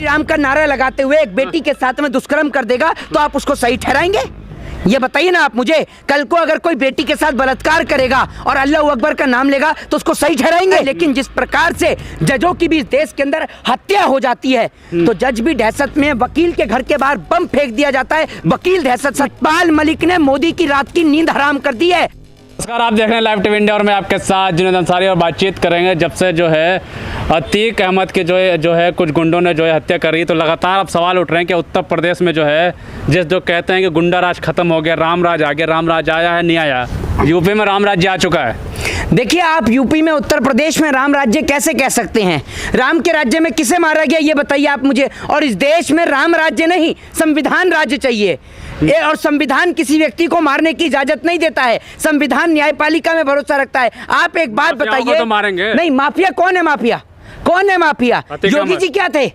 राम का नारा लगाते हुए एक बेटी के साथ में दुष्कर्म कर देगा तो आप उसको सही ठहराएंगे? ये बताइए ना आप मुझे। कल को अगर कोई बेटी के साथ बलात्कार करेगा और अल्लाह अकबर का नाम लेगा तो उसको सही ठहराएंगे? लेकिन जिस प्रकार से जजों की भी देश के अंदर हत्या हो जाती है तो जज भी दहशत में, वकील के घर के बाहर बम फेंक दिया जाता है, वकील दहशत। सतपाल मलिक ने मोदी की रात की नींद हराम कर दी है। नमस्कार, आप देख रहे हैं लाइव टीवी इंडिया और मैं आपके साथ जुनैद अंसारी और बातचीत करेंगे। जब से जो है अतीक अहमद के जो है कुछ गुंडों ने जो है हत्या करी है तो लगातार अब सवाल उठ रहे हैं कि उत्तर प्रदेश में जो है जो कहते हैं कि गुंडा राज खत्म हो गया, राम राज आ गया। राम राज आया है, नहीं आया? यूपी में राम राज्य आ चुका है। देखिए, आप यूपी में, उत्तर प्रदेश में राम राज्य कैसे कह सकते हैं? राम के राज्य में किसे मारा गया ये बताइए आप मुझे। और इस देश में राम राज्य नहीं, संविधान राज्य चाहिए। और संविधान किसी व्यक्ति को मारने की इजाजत नहीं देता है। संविधान न्यायपालिका में भरोसा रखता है। आप एक बात बताइए। तो मारेंगे नहीं, माफिया कौन है? माफिया कौन है? माफिया योगी जी क्या थे?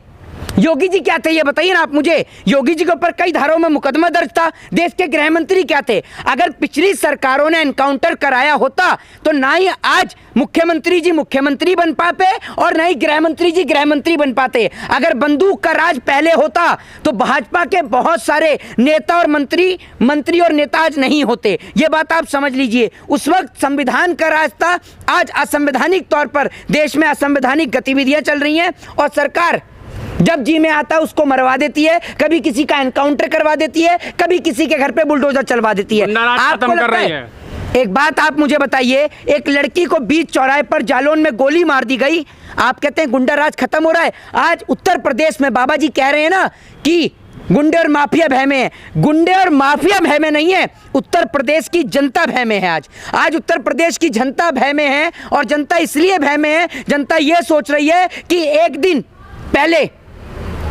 योगी जी क्या थे ये बताइए ना आप मुझे। योगी जी के ऊपर कई धाराओं में मुकदमा दर्ज था। देश के गृह मंत्री क्या थे? अगर पिछली सरकारों ने एनकाउंटर कराया होता तो ना ही आज मुख्यमंत्री जी मुख्यमंत्री बन पाते और ना ही गृह मंत्री जी गृह मंत्री बन पाते। अगर बंदूक का राज पहले होता तो भाजपा के बहुत सारे नेता और मंत्री और नेता आज नहीं होते। ये बात आप समझ लीजिए। उस वक्त संविधान का राज था, आज असंवैधानिक तौर पर देश में असंवैधानिक गतिविधियां चल रही हैं और सरकार जब जी में आता है उसको मरवा देती है। कभी किसी का एनकाउंटर करवा देती है, कभी किसी के घर पे बुलडोजर चलवा देती है। आपको लगता है? एक बात आप मुझे बताइए, एक लड़की को बीच चौराहे पर जालौन में गोली मार दी गई, आप कहते हैं गुंडा राज खत्म हो रहा है? आज उत्तर प्रदेश में बाबा जी कह रहे हैं ना कि गुंडे और माफिया भय में है। गुंडे और माफिया भय में नहीं है, उत्तर प्रदेश की जनता भय में है। आज उत्तर प्रदेश की जनता भय में है। और जनता इसलिए भय में है, जनता ये सोच रही है कि एक दिन पहले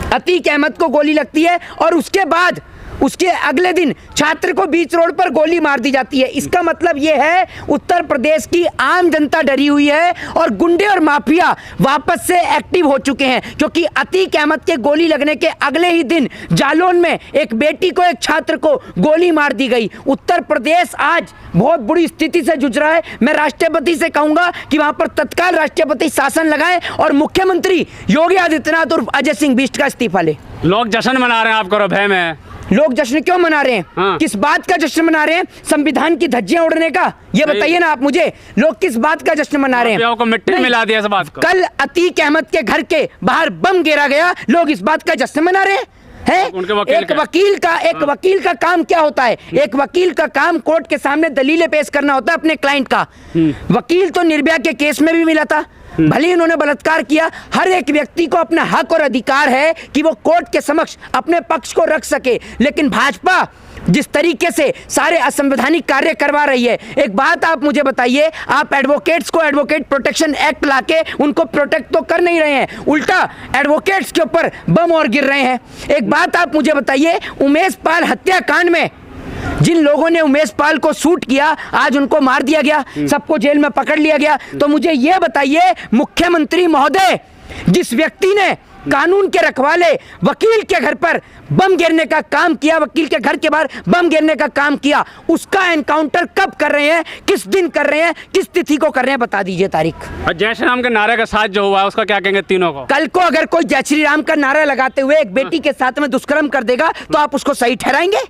अतीक अहमद को गोली लगती है और उसके बाद उसके अगले दिन छात्र को बीच रोड पर गोली मार दी जाती है। इसका मतलब यह है उत्तर प्रदेश की आम जनता डरी हुई है और गुंडे और माफिया वापस से एक्टिव हो चुके हैं। क्योंकि अतीक अहमद के गोली लगने के अगले ही दिन जालौन में एक बेटी को, एक छात्र को गोली मार दी गई। उत्तर प्रदेश आज बहुत बुरी स्थिति से जूझ रहा है। मैं राष्ट्रपति से कहूंगा कि वहां पर तत्काल राष्ट्रपति शासन लगाए और मुख्यमंत्री योगी आदित्यनाथ और अजय सिंह बिष्ट का इस्तीफा ले। लोग जश्न मना रहे हैं, आप करो भय में। लोग जश्न क्यों मना रहे हैं? हाँ। किस बात का जश्न मना रहे हैं? संविधान की धज्जियां उड़ने का? ये बताइए ना आप मुझे, लोग किस बात का जश्न मना रहे हैं? को मिट्टी में मिला दिया इस बात को। कल अतीक अहमद के घर के बाहर बम गिरा गया, लोग इस बात का जश्न मना रहे हैं? एक वकील का काम क्या होता है? एक वकील का काम कोर्ट के सामने दलीलें पेश करना होता है अपने क्लाइंट का। वकील तो निर्भया के केस में भी मिला था, भले ही उन्होंने बलात्कार किया। हर एक व्यक्ति को अपना हक और अधिकार है कि वो कोर्ट के समक्ष अपने पक्ष को रख सके। लेकिन भाजपा जिस तरीके से सारे असंवैधानिक कार्य करवा रही है, एक बात आप मुझे बताइए, आप एडवोकेट्स को एडवोकेट प्रोटेक्शन एक्ट लाके उनको प्रोटेक्ट तो कर नहीं रहे हैं, उल्टा एडवोकेट्स के ऊपर बम और गिर रहे हैं। एक बात आप मुझे बताइए, उमेश पाल हत्याकांड में जिन लोगों ने उमेश पाल को शूट किया, आज उनको मार दिया गया, सबको जेल में पकड़ लिया गया। तो मुझे यह बताइए मुख्यमंत्री महोदय, जिस व्यक्ति ने कानून के रखवाले वकील के घर पर बम गिरने का काम किया, वकील के घर के बाहर बम गिरने का काम किया, उसका एनकाउंटर कब कर रहे हैं, किस दिन कर रहे हैं, किस तिथि को कर रहे हैं? बता दीजिए तारीख। जय श्री राम के नारे के साथ जो हुआ है उसका क्या कहेंगे तीनों को? कल को अगर कोई जय श्री राम का नारा लगाते हुए एक बेटी के साथ में दुष्कर्म कर देगा तो आप उसको सही ठहराएंगे?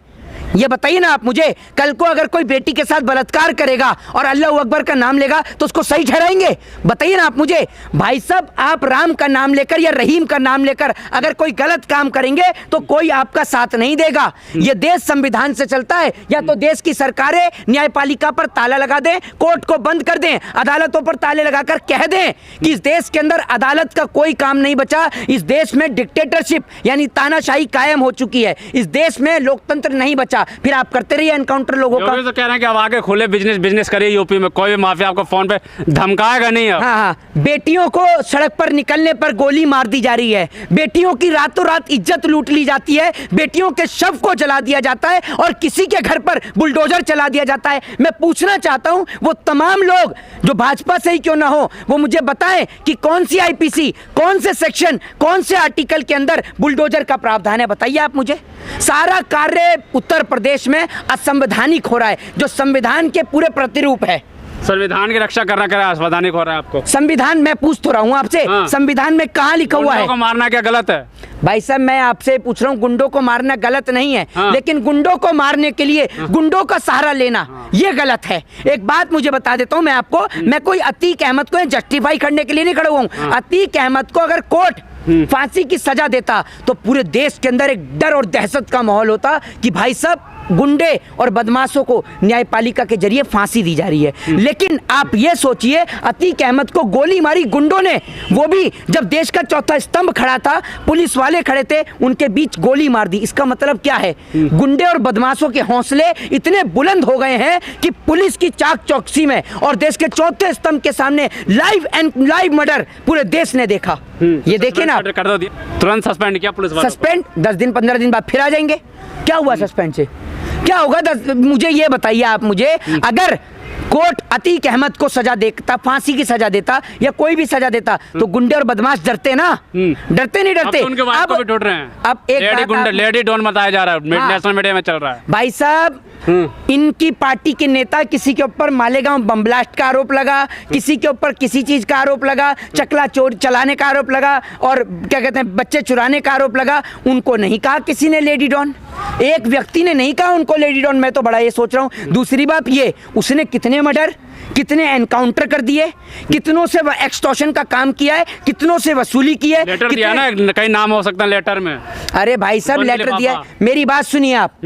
ये बताइए ना आप मुझे। कल को अगर कोई बेटी के साथ बलात्कार करेगा और अल्लाह अकबर का नाम लेगा तो उसको सही ठहराएंगे? बताइए ना आप मुझे। भाई साहब, आप राम का नाम लेकर या रहीम का नाम लेकर अगर कोई गलत काम करेंगे तो कोई आपका साथ नहीं देगा। ये देश संविधान से चलता है। या तो देश की सरकारें न्यायपालिका पर ताला लगा दें, कोर्ट को बंद कर दें, अदालतों पर ताले लगाकर कह दें कि इस देश के अंदर अदालत का कोई काम नहीं बचा। इस देश में डिक्टेटरशिप यानी तानाशाही कायम हो चुकी है। इस देश में लोकतंत्र नहीं बचा। फिर आप करते रहिए एनकाउंटर लोगों का। तो कह रहे हैं कि अब आगे खुले बिजनेस करिए यूपी में, कोई भी माफिया आपको फोन पे धमकाएगा नहीं। हाँ, बेटियों को सड़क पर निकलने पर गोली मार दी जा रही है, बेटियों की रातों रात इज्जत लूट ली जाती है, बेटियों के शव को जला दिया जाता है और किसी के घर पर बुलडोजर चला दिया जाता है। मैं पूछना चाहता हूं, वो तमाम लोग जो भाजपा से ही क्यों ना हो, वो मुझे बताएं कि कौन सी आईपीसी, कौन से सेक्शन, कौन से आर्टिकल के अंदर बुलडोजर का प्रावधान है? बताइए आप मुझे। सारा कार्य उत्तर प्रदेश में असंवैधानिक हो रहा है, जो संविधान के पूरे प्रतिरूप है। संविधान की रक्षा करना क्या संवैधानिक हो रहा है आपको? संविधान मैं पूछ तो रहा हूँ आपसे, हाँ। संविधान में कहाँ लिखा हुआ है? गुंडों को मारना क्या गलत है? भाई साहब मैं आपसे पूछ रहा हूँ, गुंडों को मारना गलत नहीं है, हाँ। लेकिन गुंडों को मारने के लिए गुंडों का सहारा लेना ये गलत है। एक बात मुझे बता देता हूँ मैं आपको, मैं कोई अतीक अहमद को जस्टिफाई करने के लिए नहीं खड़ा हुआ हूँ। अतीक अहमद को अगर कोर्ट फांसी की सजा देता तो पूरे देश के अंदर एक डर और दहशत का माहौल होता कि भाई साहब गुंडे और बदमाशों को न्यायपालिका के जरिए फांसी दी जा रही है। लेकिन आप ये सोचिए, अतीक अहमद को गोली मारी गुंडों ने, वो भी जब देश का चौथा स्तंभ खड़ा था, पुलिस वाले खड़े थे, उनके बीच गोली मार दी। इसका मतलब क्या है? गुंडे और बदमाशों के हौसले इतने बुलंद हो गए हैं कि पुलिस की चाक चौकसी में और देश के चौथे स्तंभ के सामने लाइव मर्डर पूरे देश ने देखा। ये देखिए ना, कर दो, तुरंत सस्पेंड किया पुलिस वालों को। सस्पेंड 10 दिन 15 दिन बाद फिर आ जाएंगे। क्या हुआ सस्पेंड से? क्या होगा? मुझे ये बताइए आप मुझे, अगर कोर्ट अतीक अहमद को सजा देता, फांसी की सजा देता या कोई भी सजा देता, तो गुंडे और बदमाश डरते ना? डरते नहीं डरते? अब तो उनके वाइफ को भी ढूंढ रहे हैं। अब एक लेडी डॉन बताया जा रहा है, हाँ। नेशनल मीडिया में चल रहा है। भाई साहब इनकी पार्टी के नेता, किसी के ऊपर मालेगांव बम ब्लास्ट का आरोप लगा, किसी के ऊपर किसी चीज का आरोप लगा, चकला चोर चलाने का आरोप लगा, और क्या कहते हैं बच्चे चुराने का आरोप लगा। उनको नहीं कहा किसी ने लेडी डॉन, एक व्यक्ति ने नहीं कहा उनको लेडी डॉन। मैं तो बड़ा ये सोच रहा हूँ। दूसरी बात ये, उसने कितने मर्डर, कितने एनकाउंटर कर दिए, कितनों से एक्सटॉर्शन का काम किया है, कितनों से वसूली की है। लेटर दिया ना, कई नाम हो सकता है लेटर में। अरे भाई साहब लेटर दिया, मेरी बात सुनिए आप।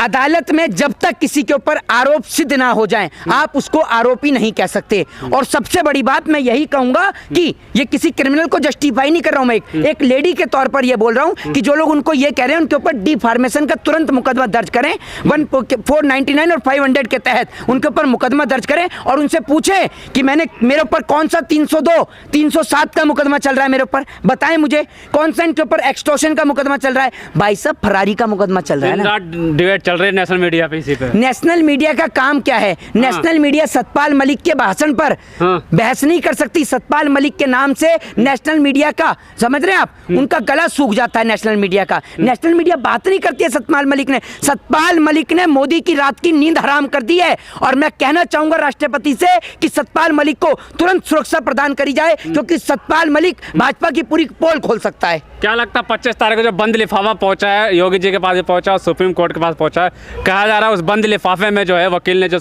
अदालत में जब तक किसी के ऊपर आरोप सिद्ध ना हो जाए, आप उसको आरोपी नहीं कह सकते। और सबसे बड़ी बात मैं यही कहूंगा कि ये किसी क्रिमिनल को जस्टिफाई नहीं कर रहा हूं मैं, एक लेडी के तौर पर ये बोल रहा हूं कि जो लोग उनको ये कह रहे हैं उनके ऊपर डिफॉर्मेशन का तुरंत मुकदमा दर्ज करें। 499 और 500 के तहत उनके ऊपर मुकदमा दर्ज करें और उनसे पूछें कि मेरे ऊपर कौन सा 302, 307 का मुकदमा चल रहा है, मेरे ऊपर बताएं मुझे कौन सा इनके ऊपर एक्सटॉर्शन का मुकदमा चल रहा है। भाई साहब फरारी का मुकदमा चल रहा है ना, डिबेट चल रही है नेशनल मीडिया पे इसी पे। नेशनल मीडिया का काम क्या है? नेशनल मीडिया सतपाल मलिक के भाषण पर बहस नहीं कर सकती। सतपाल मलिक के नाम से नेशनल मीडिया का, समझ रहे हैं आप, उनका गला सूख जाता है नेशनल मीडिया का। नेशनल मीडिया बात नहीं करती है सतपाल मलिक ने। सतपाल मलिक ने मोदी की रात की नींद हराम कर दी है। और मैं कहना चाहूंगा राष्ट्रपति से कि सतपाल मलिक को तुरंत सुरक्षा प्रदान करी जाए, क्योंकि सतपाल मलिक भाजपा की पूरी पोल खोल सकता है। क्या लगता है 25 तारीख को जो बंद लिफाफा पहुंचा है, योगी जी के पास भी पहुंचा और सुप्रीम कोर्ट के पास पहुंचा है, कहा जा रहा है उस बंद लिफाफे में जो है वकील ने, जो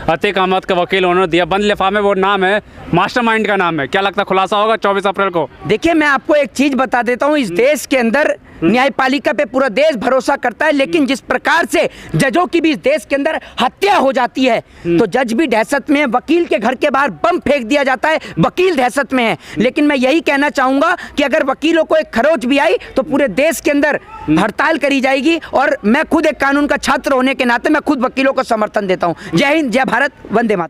अतीक अहमद का वकील उन्होंने दिया बंद लिफाफे में, वो नाम है मास्टरमाइंड का नाम है। क्या लगता है खुलासा होगा 24 अप्रैल को? देखिए मैं आपको एक चीज बता देता हूं, इस देश के अंदर न्यायपालिका पे पूरा देश भरोसा करता है, लेकिन जिस प्रकार से जजों की भी इस देश के अंदर हत्या हो जाती है, तो जज भी दहशत में है। वकील के घर के बाहर बम फेंक दिया जाता है, वकील दहशत में है। लेकिन मैं यही कहना चाहूंगा कि अगर वकीलों को एक खरोच भी आई तो पूरे देश के अंदर हड़ताल करी जाएगी। और मैं खुद एक कानून का छात्र होने के नाते मैं खुद वकीलों को समर्थन देता हूं। जय हिंद, जय भारत, वंदे मातरम।